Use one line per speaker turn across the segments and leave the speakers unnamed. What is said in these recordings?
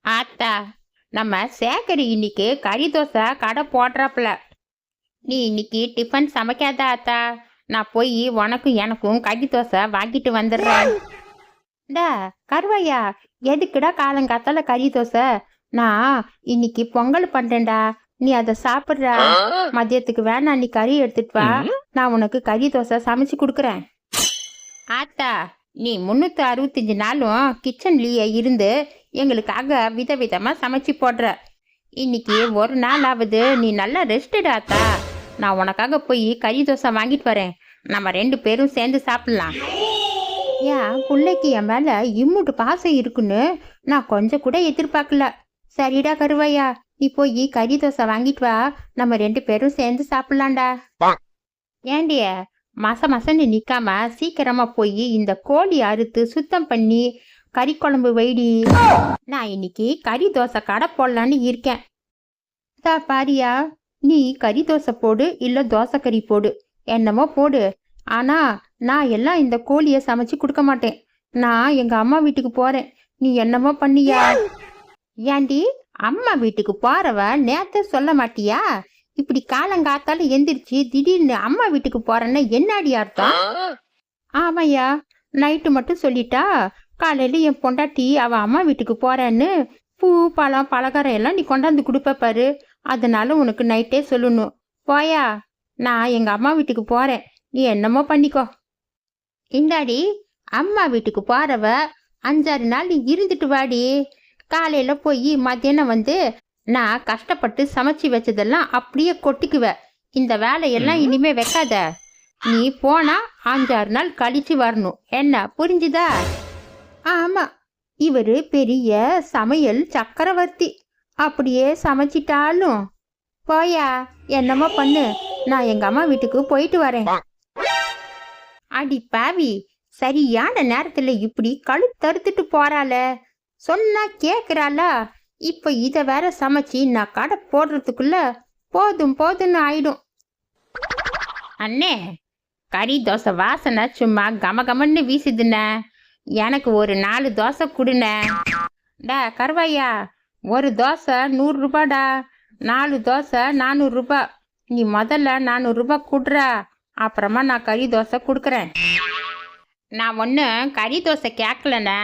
ஆத்தா, நம்ம சேகரி இன்னைக்கு கறி தோசை கடை போடுறாப்புல. நீ இன்னைக்கு டிஃபன் சமைக்காத ஆத்தா. நான் போய் உனக்கும் எனக்கும் கறி தோசை வாங்கிட்டு வந்துடுறேன். டா கருவையா, எதுக்குடா காலங்காத்தால கறி தோசை? நான் இன்னைக்கு பொங்கல் பண்றேன்டா, நீ அதை சாப்பிட்றா. மதியத்துக்கு வேணா நீ கறி எடுத்துட்டு வா, நான் உனக்கு கறி தோசை சமைச்சு கொடுக்குறேன். ஆத்தா, நீ 365 நாளும் கிச்சன்லயே இருந்து எங்களுக்காக விதவிதமா சமைச்சு போடுற. இன்னைக்கு ஒரு நாளாவது நீ நல்லா ரெஸ்டடாத்தா. நான் உனக்காக போய் கறி தோசை வாங்கிட்டு வரேன், நம்ம 2 பேரும் சேர்ந்து சாப்பிடலாம். ஏன் பிள்ளைக்கு என் மேல இம்முட்டு பாசம் இருக்குன்னு நான் கொஞ்சம் கூட எதிர்பார்க்கல. சரிடா கருவையா, நீ போய் கறி தோசை வாங்கிட்டு வா, நம்ம 2 பேரும் சேர்ந்து சாப்பிடலாம்டா. ஏண்டிய மசன்னு நிக்காம சீக்கிரமா போய் இந்த கோழி அறுத்து சுத்தம் பண்ணி கறி குழம்பு வைடி. நான் இன்னைக்கு கறி தோசை கடை போடலான்னு இருக்கேன். பாரியா, நீ கறி தோசை போடு இல்ல தோசை கறி போடு, என்னமோ போடு. ஆனா நான் எல்லாம் இந்த கோழிய சமைச்சு கொடுக்க மாட்டேன். நான் எங்க அம்மா வீட்டுக்கு போறேன், நீ என்னமோ பண்ணியா? ஏண்டி, அம்மா வீட்டுக்கு போறவ நேத்த சொல்ல மாட்டியா? இப்படி காலங்காத்தால எந்திரிச்சு திடீர்னு அம்மா வீட்டுக்கு போறேன்னா என்னடி அர்த்தம்? ஆமையா, நைட்டு மட்டும் சொல்லிட்டா, காலையில என் பொண்டாட்டி அவ அம்மா வீட்டுக்கு போறேன்னு பூ பழம் பலகாரம் எல்லாம் நீ கொண்டாந்து கொடுப்ப பாரு, அதனால உனக்கு நைட்டே சொல்லணும். போயா, நான் எங்க அம்மா வீட்டுக்கு போறேன், நீ என்னமோ பண்ணிக்கோ. இந்தாடி, அம்மா வீட்டுக்கு போறவ 5-6 நாள் நீ இருந்துட்டு வாடி. காலையில போய் மத்தியானம் வந்து நான் கஷ்டப்பட்டு சமைச்சு வச்சதெல்லாம் அப்படியே கொட்டிக்குவ. இந்த வேலையெல்லாம் இனிமே வைக்காத. நீ போனா 5-6 நாள் கழிச்சு வரணும், என்ன புரிஞ்சுதா? ஆமா, இவரு பெரிய சமையல் சக்கரவர்த்தி, அப்படியே சமைச்சிட்டாலும். போயா, என்னமோ பண்ணு, நான் எங்க அம்மா வீட்டுக்கு போயிட்டு வரேன். அடி பாவி, சரியான நேரத்துல இப்படி கழுத்தறுத்துட்டு போறாள. சொன்னா கேக்குறாளா? இப்ப இத வேற சமைச்சு நான் கடை போடுறதுக்குள்ள போதும்னு ஆயிடும். அண்ணே, கறி தோசை வாசனை சும்மா கமகமன்னு வீசுதுண்ணே, எனக்கு ஒரு 4 தோசை கொடுண்ண. டா கருவாயா, ஒரு தோசை 100 ரூபாடா, 4 தோசை 400 ரூபாய். நீ முதல்ல 400 ரூபாய் கொடுறா, அப்புறமா நான் கறி தோசை கொடுக்குறேன். நான் ஒன்றும் கறி தோசை கேட்கலண்ணே,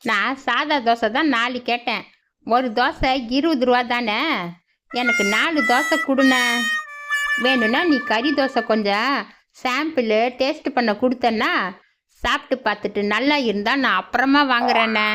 நான் சாதா தோசை தான் 4 கேட்டேன். ஒரு தோசை 20 ரூபா தானே, எனக்கு 4 தோசை கொடுண்ண. வேணும்னா நீ கறி தோசை கொஞ்சம் சாம்பிள் டேஸ்ட் பண்ண கொடுத்தேன்னா சாப்பிட்டு பார்த்துட்டு நல்லா இருந்தா நான் அப்புறமா வாங்குறேண்ணே.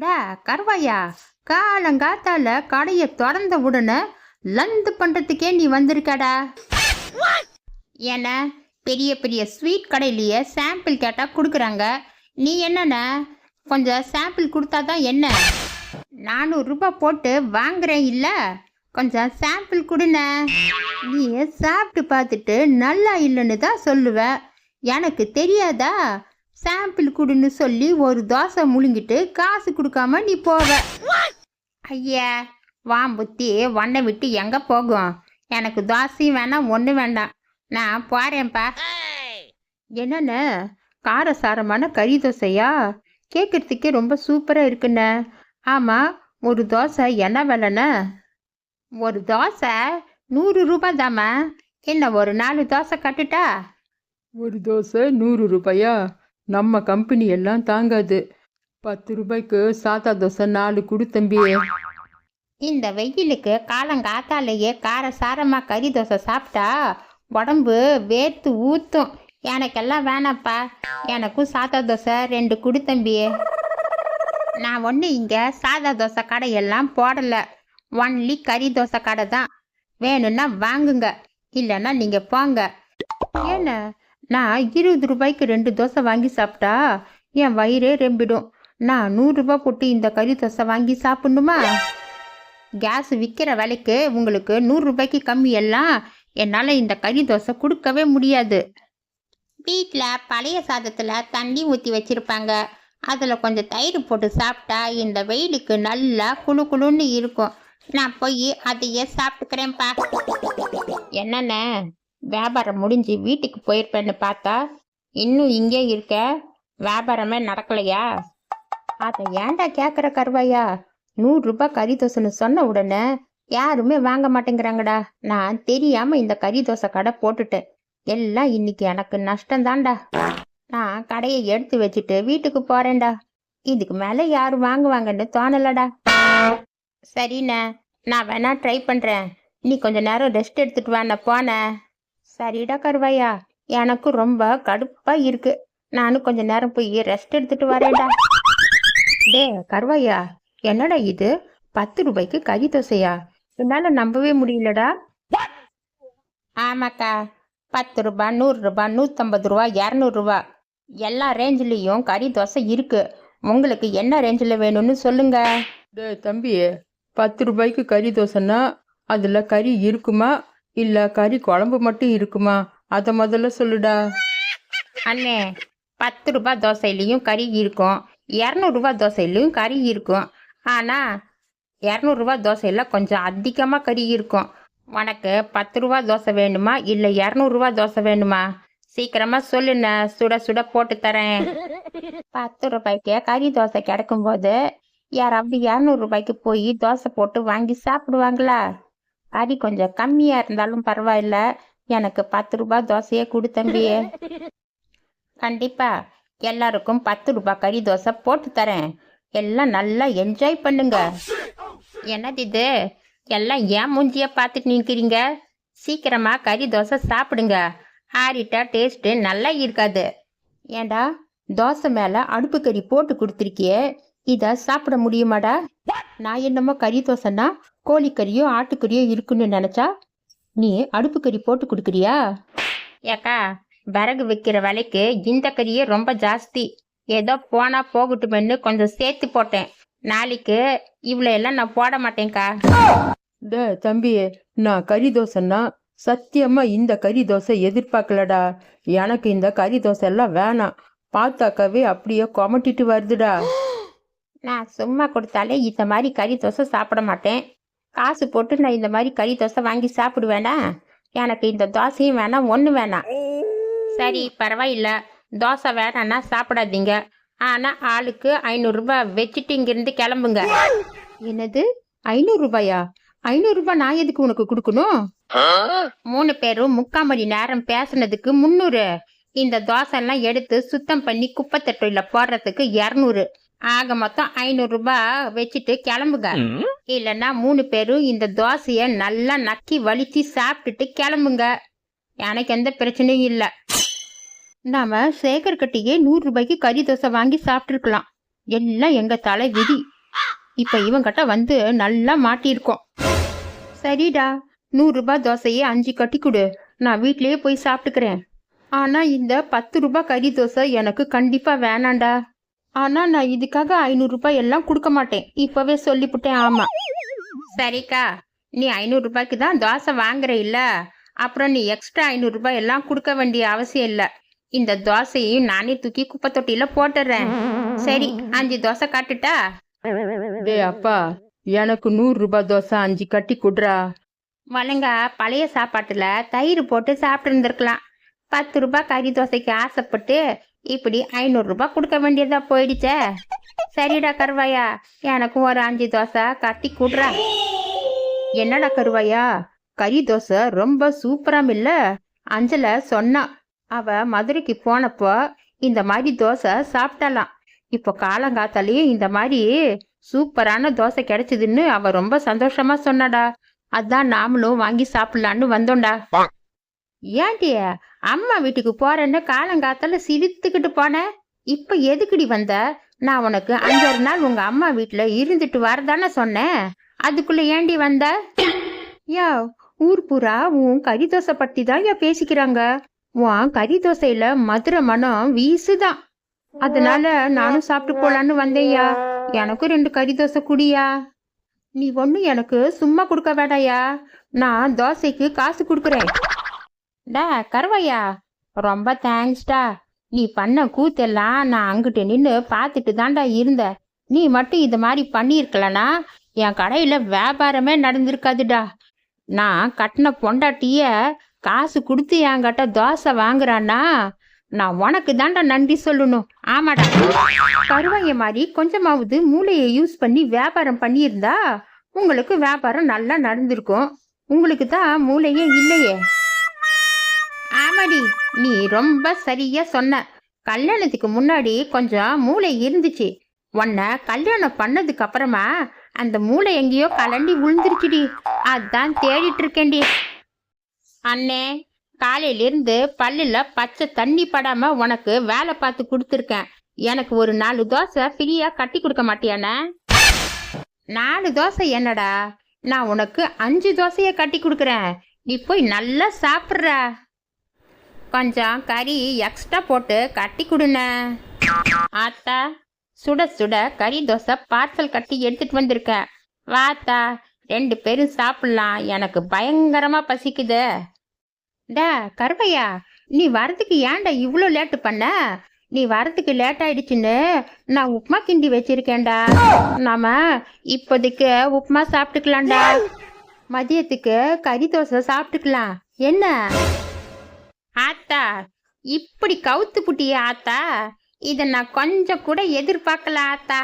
டா கருவாயா, காலங்காத்தால கடையை திறந்த உடனே லந்து பண்றதுக்கே நீ வந்திருக்கடா. ஏன்னா பெரிய பெரிய ஸ்வீட் கடையிலேயே சாம்பிள் கேட்டா கொடுக்குறாங்க, நீ என்னண்ண கொஞ்சம் சாம்பிள் கொடுத்தாதான் என்ன? 400 ரூபாய் போட்டு வாங்குறேன் இல்ல, கொஞ்சம் சாம்பிள் கொடுண்ண. நீ சாப்பிட்டு பார்த்துட்டு நல்லா இல்லைன்னு தான் சொல்லுவ, எனக்கு தெரியாதா? சாம்பிள் கொடுன்னு சொல்லி ஒரு தோசை முழுங்கிட்டு காசு கொடுக்காம நீ போவ. ஐயா, வாம்புத்தி ஒன்னை விட்டு எங்க போகும்? எனக்கு தோசையும் வேணாம், ஒன்று வேண்டாம், நான் போறேன்ப்பா. என்னண்ண, காரசாரமான கறி தோசையா? கேட்கறதுக்கே ரொம்ப சூப்பரா இருக்குண்ண. ஆமா, ஒரு தோசை என்ன விலைண்ண? ஒரு தோசை 100 ரூபாய் தாம்மா. என்ன ஒரு 4 தோசை கட்டுட்டா?
ஒரு தோசை 100 ரூபாயா? நம்ம கம்பெனி எல்லாம் தாங்காது. 10 ரூபாய்க்கு சாதா தோசை 4 கொடு தம்பி.
இந்த வெயிலுக்கு காலங்காத்தாலேயே காரசாரமா கறி தோசை சாப்பிட்டா உடம்பு வேர்த்து ஊத்தும். எனக்கெல்லாம் வேணாப்பா, எனக்கும் சாதா தோசை 2 கொடு தம்பி. நான் ஒன்று இங்கே சாதா தோசை கடையெல்லாம் போடலை, ஒன்லி கறி தோசை கடை தான். வேணும்னா வாங்குங்க, இல்லைன்னா நீங்கள் போங்க. ஏன்னா நான் 20 ரூபாய்க்கு 2 தோசை வாங்கி சாப்பிட்டா என் வயிறே ரெம்பிடும். நான் 100 ரூபாய் போட்டு இந்த கறி தோசை வாங்கி சாப்பிடணுமா? கேஸ் விற்கிற விலைக்கு உங்களுக்கு 100 ரூபாய்க்கு கம்மி எல்லாம் என்னால் இந்த கறி தோசை கொடுக்கவே முடியாது. வீட்டில் பழைய சாதத்தில் தண்ணி ஊற்றி வச்சுருப்பாங்க, அதில் கொஞ்சம் தயிர் போட்டு சாப்பிட்டா இந்த வெயிலுக்கு நல்லா குளு குளுன்னு இருக்கும். நான் போய் அதையே சாப்பிட்டுக்கிறேன்ப்பா. என்னென்ன, வியாபாரம் முடிஞ்சு வீட்டுக்கு போயிருப்பேன்னு பார்த்தா இன்னும் இங்கே இருக்க, வியாபாரமே நடக்கலையா? அதை ஏன்டா கேட்குற கருவாயா? 100 ரூபாய் கறி தோசைன்னு சொன்ன உடனே யாருமே வாங்க மாட்டேங்கிறாங்கடா. நான் தெரியாம இந்த கறி தோசை கடை போட்டுட்டேன். எல்லாம் இன்னைக்கு எனக்கு நஷ்டம்தான்டா. நான் கடையை எடுத்து வச்சுட்டு வீட்டுக்கு போறேன்டா. இதுக்கு மேல யாரு வாங்குவாங்கன்னு தோணலடா. சரிண்ணே, நான் வேணா ட்ரை பண்றேன். நீ கொஞ்ச நேரம் ரெஸ்ட் எடுத்துட்டு வா, நான் போனேன். சரிடா கருவாயா, எனக்கு ரொம்ப கடுப்பா இருக்கு. நானும் கொஞ்ச நேரம் போய் ரெஸ்ட் எடுத்துட்டு வரேன்டா. டே கருவாயா, என்னடா இது 10 ரூபாய்க்கு கறி தோசையா? என்னால நம்பவே முடியலடா. ஆமாக்கா, 10 ரூபாய், 100 ரூபாய், 150 ரூபா, 200 ரூபா எல்லா ரேஞ்சிலையும் கறி தோசை இருக்கு. உங்களுக்கு என்ன ரேஞ்சில் வேணும்னு சொல்லுங்க.
தம்பி, 10 ரூபாய்க்கு கறி தோசைன்னா அதில் கறி இருக்குமா இல்லை கறி குழம்பு மட்டும் இருக்குமா? அதை முதல்ல சொல்லுடா.
அண்ணே, 10 ரூபாய் தோசையிலையும் கறி இருக்கும், 200 ரூபாய் தோசையிலையும் கறி இருக்கும். ஆனால் 200 ரூபாய் தோசையில் கொஞ்சம் அதிகமாக கறி இருக்கும். உனக்கு 10 ரூபாய் தோசை வேணுமா இல்லை 200 ரூபாய் தோசை வேணுமா? சீக்கிரமாக சொல்லுண்ண, சுட சுட போட்டு தரேன். 10 ரூபாய்க்கு கறி தோசை கிடைக்கும்போது யாராவது 200 ரூபாய்க்கு போய் தோசை போட்டு வாங்கி சாப்பிடுவாங்களா? கறி கொஞ்சம் கம்மியாக இருந்தாலும் பரவாயில்ல, எனக்கு 10 ரூபாய் தோசையே கொடு தம்பி. கண்டிப்பா எல்லாருக்கும் 10 ரூபாய் கறி தோசை போட்டு தரேன். எல்லாம் நல்லா என்ஜாய் பண்ணுங்க. என்னது இது? எல்லாம் ஏன் மூஞ்சிய பார்த்துட்டு நிற்கிறீங்க? சீக்கிரமா கறி தோசை சாப்பிடுங்க. ஆறிட்டா டேஸ்ட்டு நல்லா இருக்காது. ஏண்டா, தோசை மேலே அடுப்பு கறி போட்டு கொடுத்துருக்கியே, இதை சாப்பிட முடியுமாடா? நான் என்னமோ கறி தோசைன்னா கோழிக்கறியோ ஆட்டுக்கறியோ இருக்குன்னு நினச்சா நீ அடுப்பு கறி போட்டு கொடுக்குறியா? ஏக்கா, விறகு வைக்கிற விலைக்கு இந்த கறியே ரொம்ப ஜாஸ்தி. ஏதோ போனா போகட்டுமென்னு கொஞ்சம் சேர்த்து போட்டேன். நாளைக்கு இவ்வளோ எல்லாம் நான் போட மாட்டேன்க்கா.
தம்பி, நான் கறி தோசைன்னா சத்தியமா இந்த கறி தோசை எதிர்பார்க்கலடா. எனக்கு இந்த கறி தோசை எல்லாம் வேணாம். பார்த்தாக்கவே அப்படியே கொமட்டிட்டு வருதுடா.
நான் சும்மா கொடுத்தாலே இந்த மாதிரி கறி தோசை சாப்பிட மாட்டேன். காசு போட்டு நான் இந்த மாதிரி கறி தோசை வாங்கி சாப்பிடுவேனா? எனக்கு இந்த தோசையும் வேணாம், ஒன்று வேணாம். சரி பரவாயில்ல, தோசை வேணான்னா சாப்பிடாதீங்க. ஆனால் ஆளுக்கு 500 ரூபாய் வச்சுட்டு இங்கிருந்து கிளம்புங்க. என்னது 500 ரூபாயா? 500 ரூபாய் நான் எதுக்கு உனக்கு கொடுக்கணும்? 3 பேரும் 3/4 மணி நேரம் பேசுனதுக்கு 300. இந்த தோசை எல்லாம் எடுத்து சுத்தம் பண்ணி குப்பை தொட்டியில போடுறதுக்கு 200. ஆக மொத்தம் 500 ரூபாய் வச்சுட்டு கிளம்புங்க. இல்லைன்னா 3 பேரும் இந்த தோசைய நல்லா நக்கி வலிச்சு சாப்பிட்டுட்டு கிளம்புங்க. எனக்கு எந்த பிரச்சனையும் இல்லை. நாம சேகர்கிட்டயே 100 ரூபாய்க்கு கறி தோசை வாங்கி சாப்பிட்டுருக்கலாம். எல்லாம் எங்க தலை விதி. இப்ப இவங்கிட்ட வந்து நல்லா மாட்டியிருக்கோம். சரிடா, 100 ரூபாய் தோசையே 5 கட்டி கொடு, நான் வீட்லயே போய் சாப்பிட்டுக்கிறேன். ஆனா இந்த 10 ரூபாய் கறி தோசை எனக்கு கண்டிப்பா வேணாண்டா. ஆனா நான் இதுக்காக 500 ரூபாய் எல்லாம் கொடுக்க மாட்டேன், இப்பவே சொல்லிவிட்டேன். ஆமா சரிக்கா, நீ 500 ரூபாய்க்கு தான் தோசை வாங்குற இல்ல, அப்புறம் நீ எக்ஸ்ட்ரா 500 ரூபாய் எல்லாம் கொடுக்க வேண்டிய அவசியம் இல்லை. இந்த தோசையும் நானே தூக்கி குப்பை தொட்டியில போட்டுடுறேன். சரி, 5 தோசை காட்டுட்டா?
அப்பா, எனக்கு 100 ரூபாய் தோசை 5 கட்டி கொடுறா.
வளங்க, பழைய சாப்பாட்டுல தயிர் போட்டு சாப்பிட்டு இருந்திருக்கலாம். 10 ரூபாய் கறி தோசைக்கு ஆசைப்பட்டு இப்படி 500 ரூபாய் கொடுக்க வேண்டியதா போயிடுச்சே. சரிடா கருவாயா, எனக்கும் ஒரு 5 தோசை கட்டி கொடுறா. என்னடா கருவாயா, கறி தோசை ரொம்ப சூப்பராம் இல்ல? அஞ்சல சொன்னா அவ மதுரைக்கு போனப்போ இந்த மாதிரி தோசை சாப்பிடலாம். இப்போ காலங்காத்தாலேயும் இந்த மாதிரி சூப்பரான தோசை கிடைச்சதுன்னு அவ ரொம்ப சந்தோஷமா சொன்னாடா. அதான் நாமளும் வாங்கி சாப்பிடலான்னு வந்தோம்டா. ஏன்டி அம்மா வீட்டுக்கு போறேன்னு காலங்காத்தால சிரித்துக்கிட்டு போனேன், இப்ப எதுக்குடி வந்த? நான் உனக்கு 5 நாள் உங்க அம்மா வீட்டுல இருந்துட்டு வரதானே சொன்னேன், அதுக்குள்ள ஏண்டி வந்த? யா, ஊர் பூரா உன் கறி தோசை பத்தி தான் பேசிக்கிறாங்க. உன் கறி தோசையில மதுரை மனம் வீசுதான். அதனால நானும் சாப்பிட்டு போலான்னு வந்தேயா. எனக்கும் 2 கறி தோசை குடியா. நீ ஒன்னும் எனக்கு சும்மா கொடுக்க வேடாயா, நான் தோசைக்கு காசு கொடுக்குறேன். டா கருவாயா, ரொம்ப தேங்க்ஸ்டா. நீ பண்ண கூத்தெல்லாம் நான் அங்கிட்டு நின்று பார்த்துட்டு தான்டா இருந்த. நீ மட்டும் இது மாதிரி பண்ணியிருக்கலனா என் கடையில வியாபாரமே நடந்திருக்காதுடா. நான் கட்டின பொண்டாட்டிய காசு கொடுத்து என்கிட்ட தோசை வாங்குறான்னா நான் உனக்கு தான்டா நன்றி சொல்லணும். ஆமாடா, கருவாய மாதிரி கொஞ்சமாவது மூளையை யூஸ் பண்ணி வியாபாரம் பண்ணியிருந்தா உங்களுக்கு வியாபாரம் நல்லா நடந்திருக்கும். உங்களுக்கு தான் மூளையே இல்லையே. ஆமாடி, நீ ரொம்ப சரியா சொன்ன. கல்யாணத்துக்கு முன்னாடி கொஞ்சம் மூளை இருந்துச்சு. உன்னை கல்யாணம் பண்ணதுக்கு அப்புறமா அந்த மூளை எங்கேயோ கலண்டி விழுந்துருச்சுடி. அதான் தேடிட்டு இருக்கேன்டி. அண்ணே, காலையிலிருந்து பல்லுல பச்சை தண்ணி படாம உனக்கு வேலை பார்த்து கொடுத்துருக்கேன். எனக்கு ஒரு 4 தோசை ஃப்ரீயா கட்டி கொடுக்க மாட்டியாண்ணே? 4 தோசை என்னடா, நான் உனக்கு 5 தோசையை கட்டி கொடுக்குறேன். நீ போய் நல்லா சாப்பிட்ற. கொஞ்சம் கறி எக்ஸ்ட்ரா போட்டு கட்டி கொடுண்ணே. ஆத்தா, சுட சுட கறி தோசை பார்சல் கட்டி எடுத்துட்டு வந்திருக்கேன். வாத்தா, 2 பேரும் சாப்பிடலாம். எனக்கு பயங்கரமா பசிக்குது. டா கருப்பையா, நீ வரதுக்கு ஏன்டா இவ்வளோ லேட்டு பண்ண? நீ வரதுக்கு லேட் ஆயிடுச்சுன்னு நான் உப்புமா கிண்டி வச்சிருக்கேன்டா. நாம இப்போதைக்கு உப்புமா சாப்பிட்டுக்கலாம்டா. மதியத்துக்கு கறி தோசை சாப்பிட்டுக்கலாம். என்ன ஆத்தா, இப்படி கவுத்து புட்டிய ஆத்தா? இதை நான் கொஞ்சம் கூட எதிர்பார்க்கல ஆத்தா.